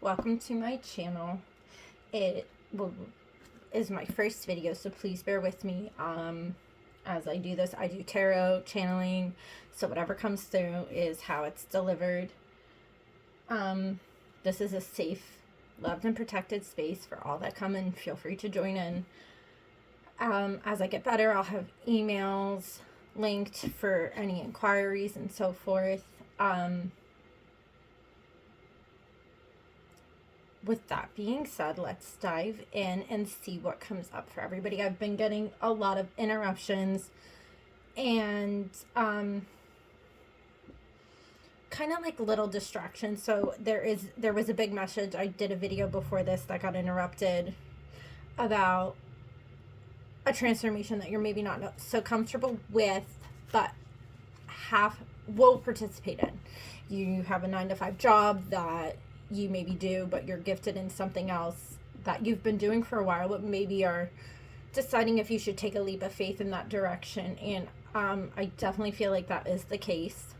Welcome to my channel. It is my first video, so please bear with me. As I do this, I do tarot channeling, so whatever comes through is how it's delivered. This is a safe, loved and protected space for all that come in. Feel free to join in. As I get better, I'll have emails linked for any inquiries and so forth. With that being said, let's dive in and see what comes up for everybody. I've been getting a lot of interruptions and kind of like little distractions. So there was a big message. I did a video before this that got interrupted about a transformation that you're maybe not so comfortable with, but will participate in. You have a 9-to-5 job that you maybe do, but you're gifted in something else that you've been doing for a while, but maybe are deciding if you should take a leap of faith in that direction. And I definitely feel like that is the case.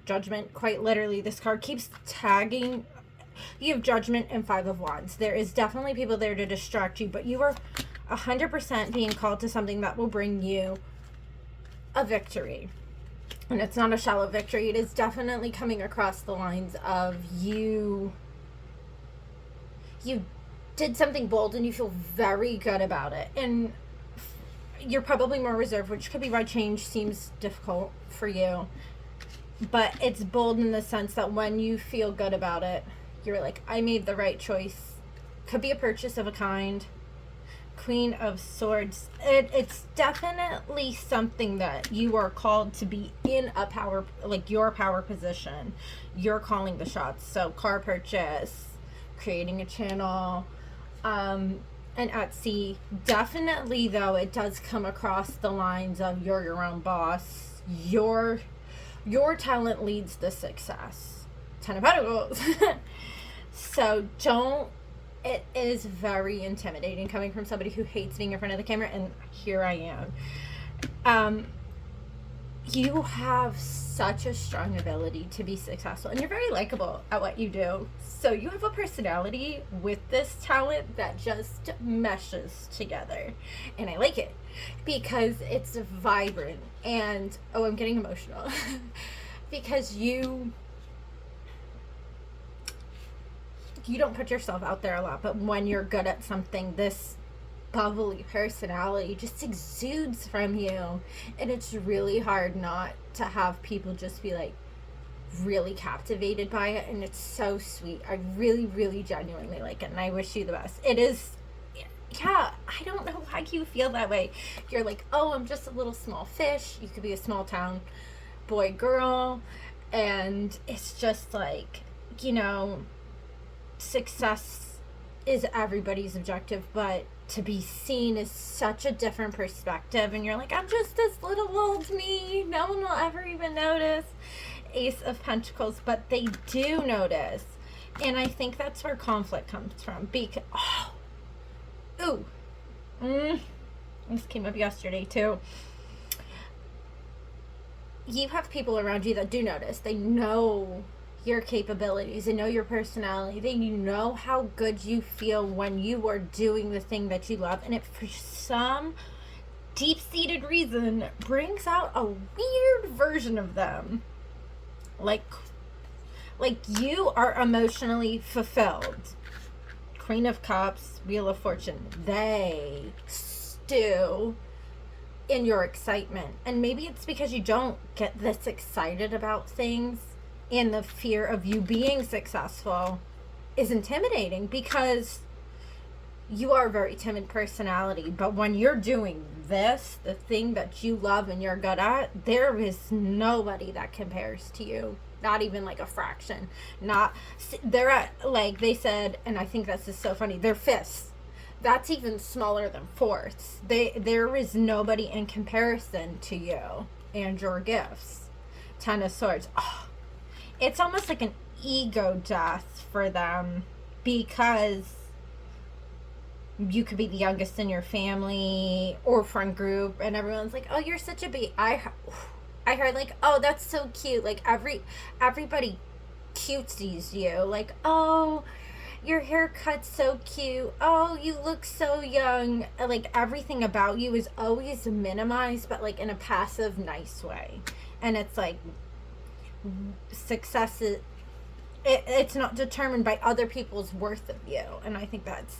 Judgment, quite literally, this card keeps tagging. You have Judgment and 5 of Wands. There is definitely people there to distract you, but you are 100% being called to something that will bring you a victory. And it's not a shallow victory. It is definitely coming across the lines of you did something bold and you feel very good about it. And you're probably more reserved, which could be why change seems difficult for you. But it's bold in the sense that when you feel good about it, you're like, I made the right choice. Could be a purchase of a kind. Queen of Swords. It's definitely something that you are called to be in a power, like your power position. You're calling the shots. So car purchase, creating a channel, and Etsy. Definitely though, it does come across the lines of you're your own boss. Your talent leads the success. 10 of Pentacles. So it is very intimidating coming from somebody who hates being in front of the camera, and here I am. You have such a strong ability to be successful, and you're very likable at what you do. So you have a personality with this talent that just meshes together, and I like it because it's vibrant. And I'm getting emotional because you don't put yourself out there a lot, but when you're good at something, this bubbly personality just exudes from you, and it's really hard not to have people just be like really captivated by it. And it's so sweet. I really, really genuinely like it, and I wish you the best. It is, yeah, I don't know why you feel that way. You're like, oh, I'm just a little small fish. You could be a small town boy, girl, and it's just like, success is everybody's objective, but to be seen is such a different perspective. And you're like, I'm just this little old me, no one will ever even notice. Ace of Pentacles, but they do notice. And I think that's where conflict comes from. This came up yesterday too. You have people around you that do notice. They know your capabilities, they know your personality, they know how good you feel when you are doing the thing that you love, and it for some deep-seated reason brings out a weird version of them, like you are emotionally fulfilled. Queen of Cups, Wheel of Fortune, they stew in your excitement. And maybe it's because you don't get this excited about things, and the fear of you being successful is intimidating because you are a very timid personality. But when you're doing this, the thing that you love and you're good at, there is nobody that compares to you. Not even like a fraction. They're at, like they said, and I think that's just so funny, they're fists. That's even smaller than fourths. There is nobody in comparison to you and your gifts. 10 of Swords. It's almost like an ego death for them because you could be the youngest in your family or friend group, and everyone's like, oh, you're such a baby. I heard like, oh, that's so cute. Like everybody cutesies you. Like, oh, your haircut's so cute. Oh, you look so young. Like, everything about you is always minimized, but like in a passive, nice way. And it's like, success is, it's not determined by other people's worth of you. And I think that's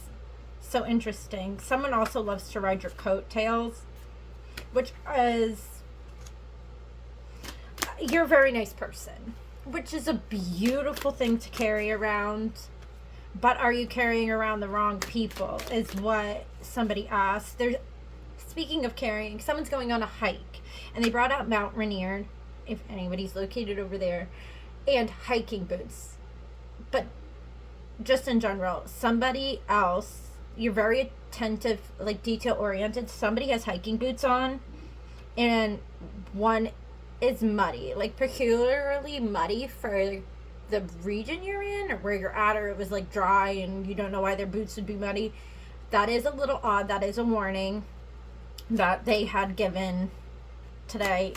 so interesting. Someone also loves to ride your coattails, which is, you're a very nice person, which is a beautiful thing to carry around. But are you carrying around the wrong people, is what somebody asked. There's, speaking of carrying, someone's going on a hike, and they brought out Mount Rainier, if anybody's located over there, and hiking boots. But just in general, somebody else, you're very attentive, like detail oriented, somebody has hiking boots on, and one is muddy, like peculiarly muddy for the region you're in or where you're at, or it was like dry and you don't know why their boots would be muddy. That is a little odd. That is a warning that they had given today.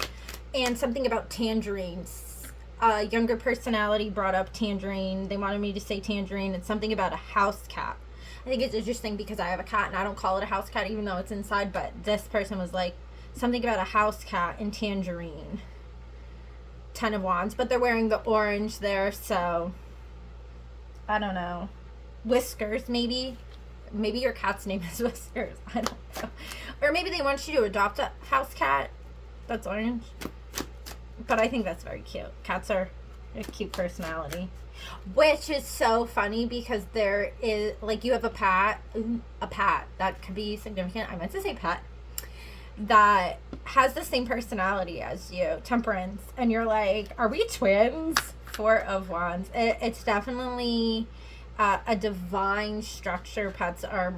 And something about tangerines. A younger personality brought up tangerine. They wanted me to say tangerine. It's something about a house cat. I think it's interesting because I have a cat and I don't call it a house cat even though it's inside, but this person was like something about a house cat and tangerine. 10 of Wands, but they're wearing the orange there, so I don't know. Whiskers, maybe your cat's name is Whiskers, I don't know. Or maybe they want you to adopt a house cat that's orange, but I think that's very cute. Cats are a cute personality, which is so funny because there is, like, you have a pet that could be significant. I meant to say pet that has the same personality as you, Temperance, and you're like, are we twins? 4 of Wands. It's definitely a divine structure. Pets are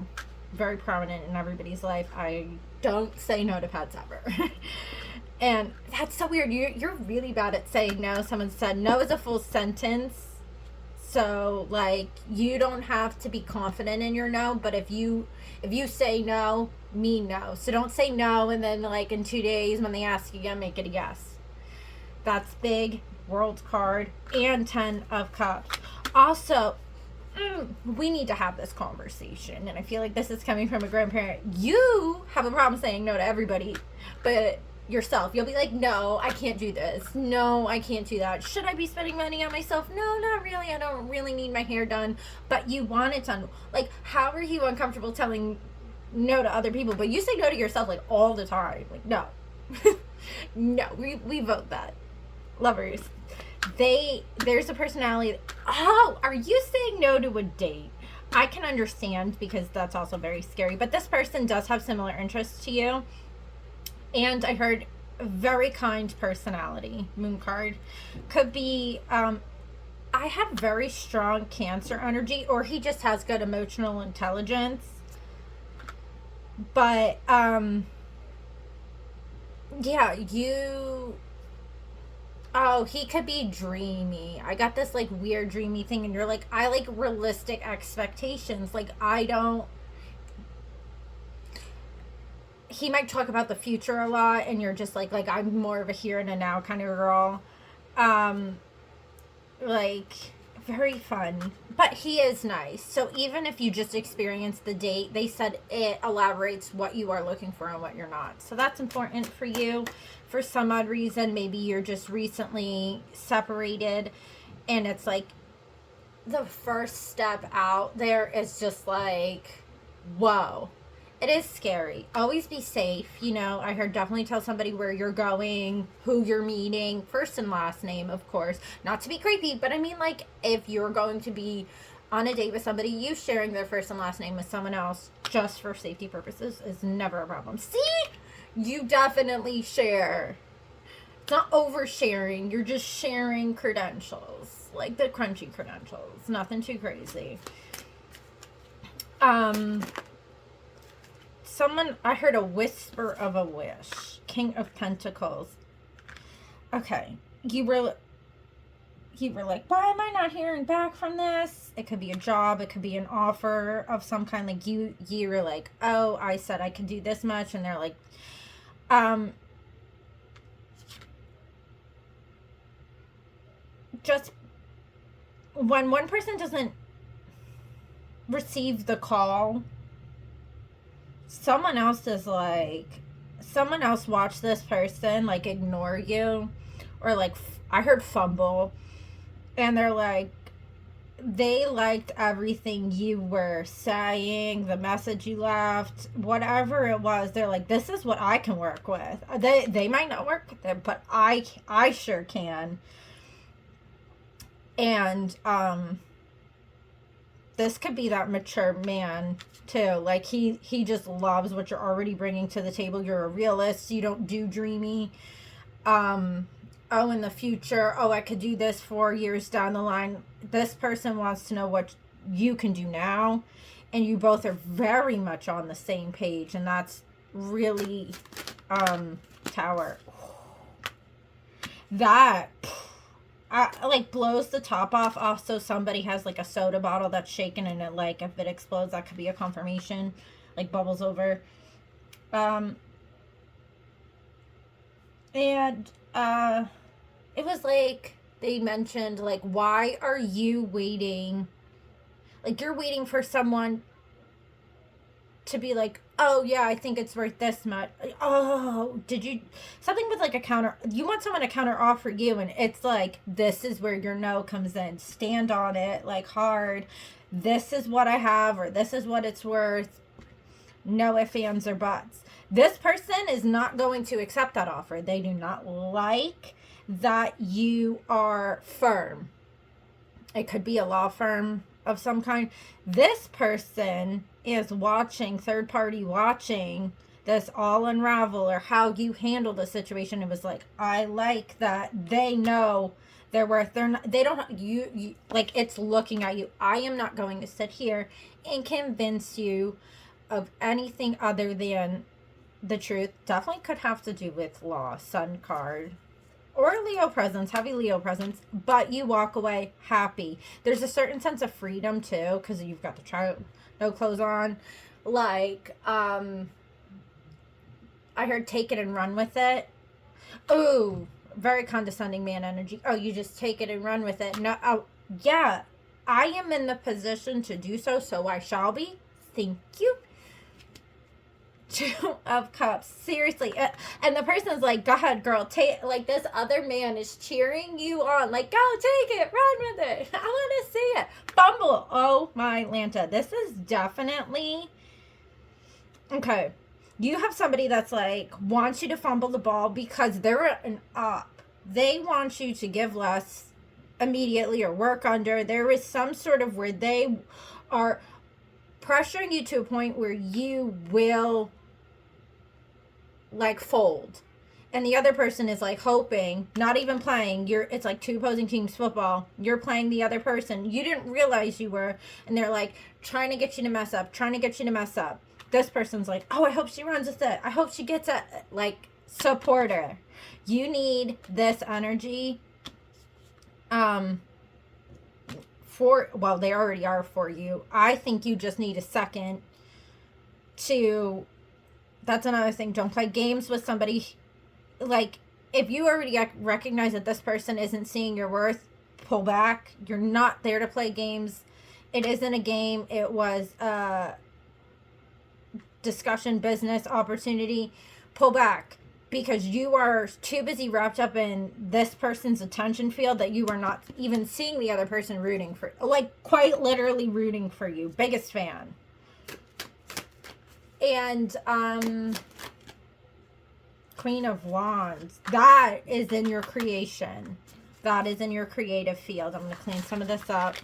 very prominent in everybody's life. I don't say no to pets ever. And that's so weird. You're really bad at saying no. Someone said no is a full sentence. So, like, you don't have to be confident in your no, but if you say no, mean no. So don't say no and then, like, in 2 days when they ask again, make it a yes. That's big. World card and 10 of Cups. Also, we need to have this conversation, and I feel like this is coming from a grandparent. You have a problem saying no to everybody, but yourself, you'll be like, no, I can't do this. No, I can't do that. Should I be spending money on myself? No, not really. I don't really need my hair done, but you want it done. Like, how are you uncomfortable telling no to other people, but you say no to yourself, like, all the time? Like, no. No, we vote that. Lovers. There's a personality. Oh, are you saying no to a date? I can understand because that's also very scary, but this person does have similar interests to you. And I heard a very kind personality. Moon card. Could be, I had very strong Cancer energy, or he just has good emotional intelligence. But, yeah, oh, he could be dreamy. I got this, like, weird dreamy thing, and you're like, I like realistic expectations. Like, I don't. He might talk about the future a lot, and you're just like I'm more of a here and a now kind of girl. Like, very fun. But he is nice. So even if you just experienced the date, they said it elaborates what you are looking for and what you're not. So that's important for you. For some odd reason, maybe you're just recently separated, and it's like the first step out there is just like, whoa. It is scary. Always be safe. You know, I heard definitely tell somebody where you're going, who you're meeting, first and last name, of course. Not to be creepy, but I mean, like, if you're going to be on a date with somebody, you sharing their first and last name with someone else just for safety purposes is never a problem. See? You definitely share. It's not oversharing. You're just sharing credentials. Like the crunchy credentials. Nothing too crazy. I heard a whisper of a wish. King of Pentacles. Okay. You were like, why am I not hearing back from this? It could be a job. It could be an offer of some kind. Like, you were like, oh, I said I could do this much. And they're like, just when one person doesn't receive the call, someone else is like, someone else watched this person like ignore you, or like I heard fumble, and they're like, they liked everything you were saying, the message you left, whatever it was. They're like, this is what I can work with. They might not work with it, but I sure can. And this could be that mature man too. Like he just loves what you're already bringing to the table. You're a realist. You don't do dreamy. Oh, in the future, oh, I could do this 4 years down the line. This person wants to know what you can do now, and you both are very much on the same page, and that's really Tower. That like blows the top off. Also, somebody has like a soda bottle that's shaken, and it, like, if it explodes, that could be a confirmation, like bubbles over. And it was like they mentioned, like, why are you waiting? Like, you're waiting for someone to be like, oh yeah, I think it's worth this much. Oh, did you, something with like a counter, you want someone to counter offer you, and it's like, this is where your no comes in. Stand on it, like, hard. This is what I have, or this is what it's worth. No ifs, ands, or buts. This person is not going to accept that offer. They do not like that you are firm. It could be a law firm of some kind. This person is watching, third party watching this all unravel, or how you handle the situation. It was like, I like that they know their worth. They're not, they don't, you like, it's looking at you. I am not going to sit here and convince you of anything other than the truth. Definitely could have to do with law, Sun card, or Leo presence, heavy Leo presence, but you walk away happy. There's a certain sense of freedom too, because you've got the child, no clothes on. Like, I heard take it and run with it. Ooh, very condescending man energy. Oh, you just take it and run with it. No, oh, yeah, I am in the position to do so, so I shall be. Thank you. Two of Cups, seriously. And the person's like, go ahead, girl, take, like, this other man is cheering you on, like, go take it, run with it, I want to see it. Fumble. Oh my Lanta, this is definitely okay. You have somebody that's like, wants you to fumble the ball because they're an op. They want you to give less immediately or work under. There is some sort of where they are pressuring you to a point where you will, like, fold, and the other person is like hoping, not even playing. It's like two opposing teams football. You're playing the other person. You didn't realize you were, and they're like trying to get you to mess up, trying to get you to mess up. This person's like, oh, I hope she runs with it. I hope she gets it. Like, support her. You need this energy. Well, they already are for you. I think you just need a second to, that's another thing. Don't play games with somebody. Like, if you already recognize that this person isn't seeing your worth, pull back. You're not there to play games. It isn't a game. It was a discussion, business opportunity. Pull back, because you are too busy wrapped up in this person's attention field that you are not even seeing the other person rooting for, like, quite literally rooting for you. Biggest fan. And Queen of Wands, that is in your creation. That is in your creative field. I'm going to clean some of this up.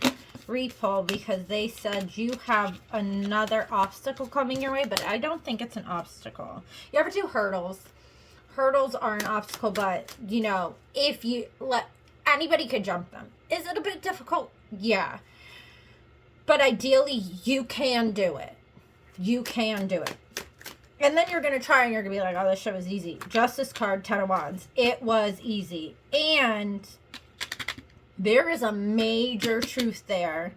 Repull, because they said you have another obstacle coming your way, but I don't think it's an obstacle. You ever do hurdles? Hurdles are an obstacle, but, you know, if you let, anybody could jump them. Is it a bit difficult? Yeah. But ideally, you can do it. You can do it. And then you're going to try and you're going to be like, oh, this shit was easy. Justice card, 10 of Wands. It was easy. And there is a major truth there.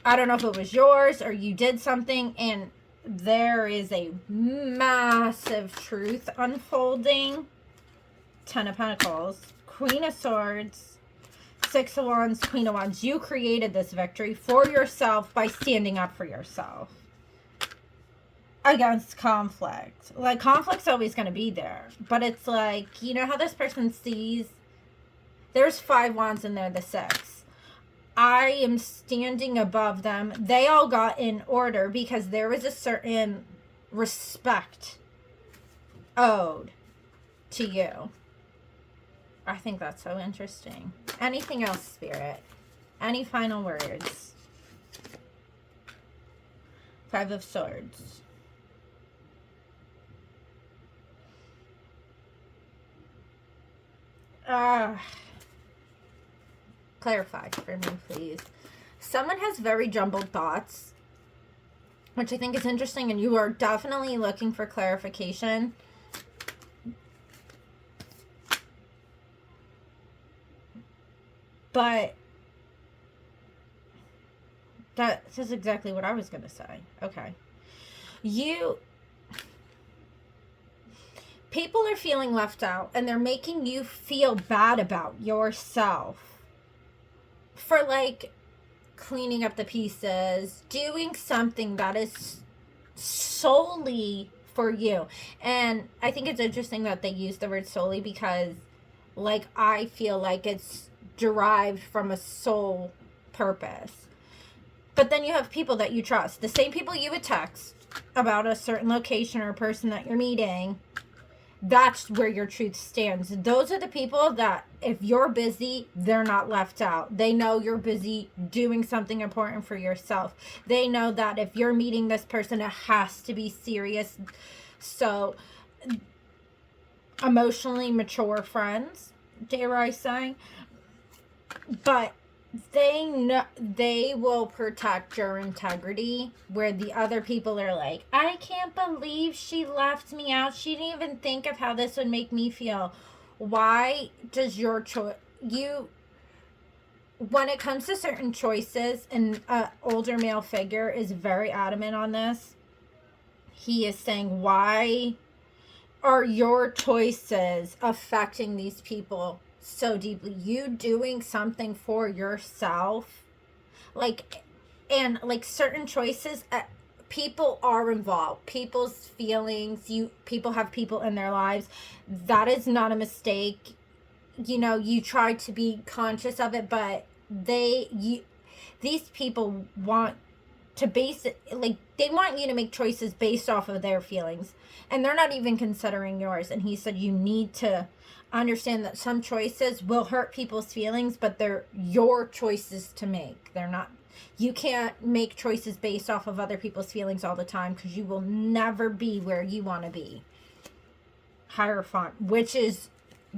I don't know if it was yours or you did something, and there is a massive truth unfolding. 10 of Pentacles. Queen of Swords. Six of Wands, Queen of Wands. You created this victory for yourself by standing up for yourself against conflict. Like, conflict's always going to be there. But it's like, you know how this person sees? There's 5 wands in there, the 6. I am standing above them. They all got in order because there was a certain respect owed to you. I think that's so interesting. Anything else, Spirit? Any final words? 5 of Swords. Clarify for me, please. Someone has very jumbled thoughts, which I think is interesting, and you are definitely looking for clarification. But that is exactly what I was going to say. Okay. People are feeling left out, and they're making you feel bad about yourself for, like, cleaning up the pieces, doing something that is solely for you. And I think it's interesting that they use the word solely because, like, I feel like it's derived from a soul purpose. But then you have people that you trust, the same people you would text about a certain location or a person that you're meeting. That's where your truth stands. Those are the people that if you're busy, they're not left out. They know you're busy doing something important for yourself. They know that if you're meeting this person, it has to be serious. So emotionally mature friends, dare I say. But they know they will protect your integrity, where the other people are like, I can't believe she left me out. She didn't even think of how this would make me feel. Why does your choice, when it comes to certain choices, and an older male figure is very adamant on this, he is saying, why are your choices affecting these people so deeply? You doing something for yourself, and certain choices, people are involved, people's feelings, people have people in their lives. That is not a mistake. You try to be conscious of it, but these people want to base it, they want you to make choices based off of their feelings, and they're not even considering yours. And he said you need to understand that some choices will hurt people's feelings, but they're your choices to make. You can't make choices based off of other people's feelings all the time, because you will never be where you want to be. Hierophant, which is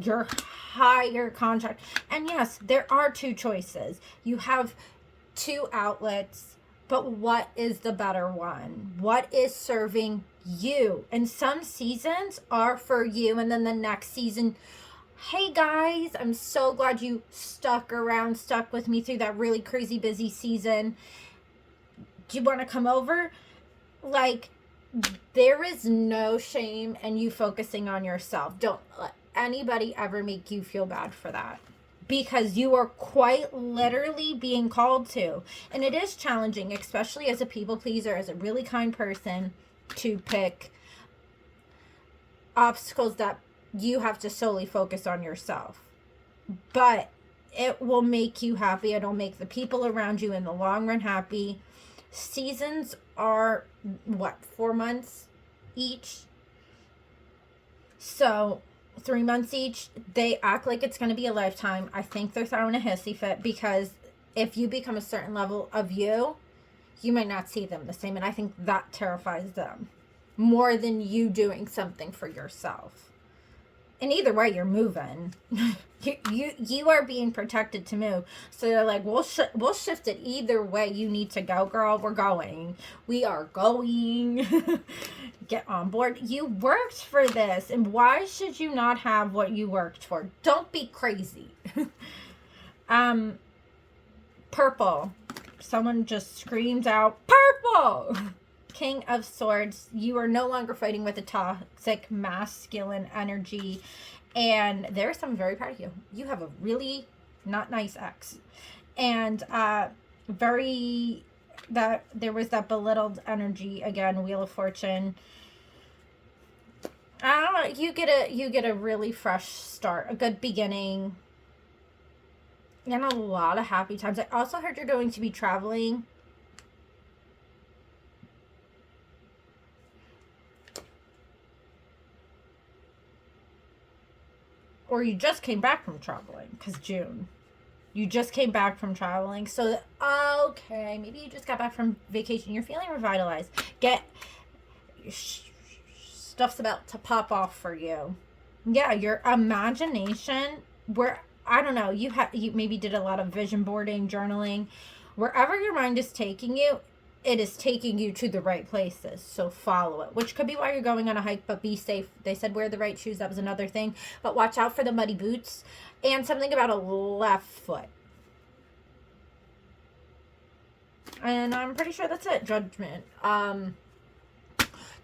your higher contract. And yes, there are 2 choices. You have 2 outlets, but what is the better one? What is serving you? And some seasons are for you, and then the next season, hey guys, I'm so glad you stuck with me through that really crazy busy season. Do you want to come over? There is no shame in you focusing on yourself. Don't let anybody ever make you feel bad for that, because you are quite literally being called to. And it is challenging, especially as a people pleaser, as a really kind person, to pick obstacles that you have to solely focus on yourself. But it will make you happy. It'll make the people around you in the long run happy. Seasons are, 4 months each? So 3 months each. They act like it's going to be a lifetime. I think they're throwing a hissy fit, because if you become a certain level of you might not see them the same. And I think that terrifies them more than you doing something for yourself. And either way, you're moving. you are being protected to move. So they're like, we'll shift it. Either way, you need to go, girl. We're going. We are going. Get on board. You worked for this. And why should you not have what you worked for? Don't be crazy. Purple. Someone just screamed out, purple! King of Swords. You are no longer fighting with a toxic masculine energy, and there's someone very proud of you. You have a really not nice ex. And very, that there was that belittled energy again. Wheel of Fortune. I don't know, you get a really fresh start, a good beginning, and a lot of happy times. I also heard you're going to be traveling. Or you just came back from traveling, because June. You just came back from traveling. So, okay, maybe you just got back from vacation. You're feeling revitalized. Stuff's about to pop off for you. Yeah, your imagination, where, I don't know, you maybe did a lot of vision boarding, journaling. Wherever your mind is taking you, it is taking you to the right places. So follow it, which could be why you're going on a hike, but be safe. They said wear the right shoes. That was another thing. But watch out for the muddy boots, and something about a left foot. And I'm pretty sure that's it. Judgment.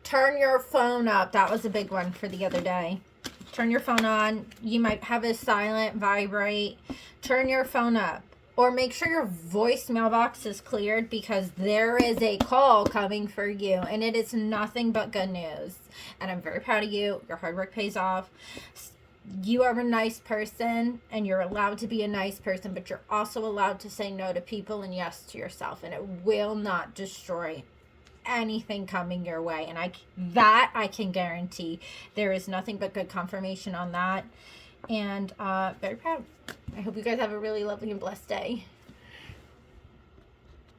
Turn your phone up. That was a big one for the other day. Turn your phone on. You might have a silent, vibrate. Turn your phone up. Or make sure your voicemail box is cleared, because there is a call coming for you. And it is nothing but good news. And I'm very proud of you. Your hard work pays off. You are a nice person, and you're allowed to be a nice person. But you're also allowed to say no to people and yes to yourself. And it will not destroy anything coming your way. And I can guarantee. There is nothing but good confirmation on that. And very proud. I hope you guys have a really lovely and blessed day.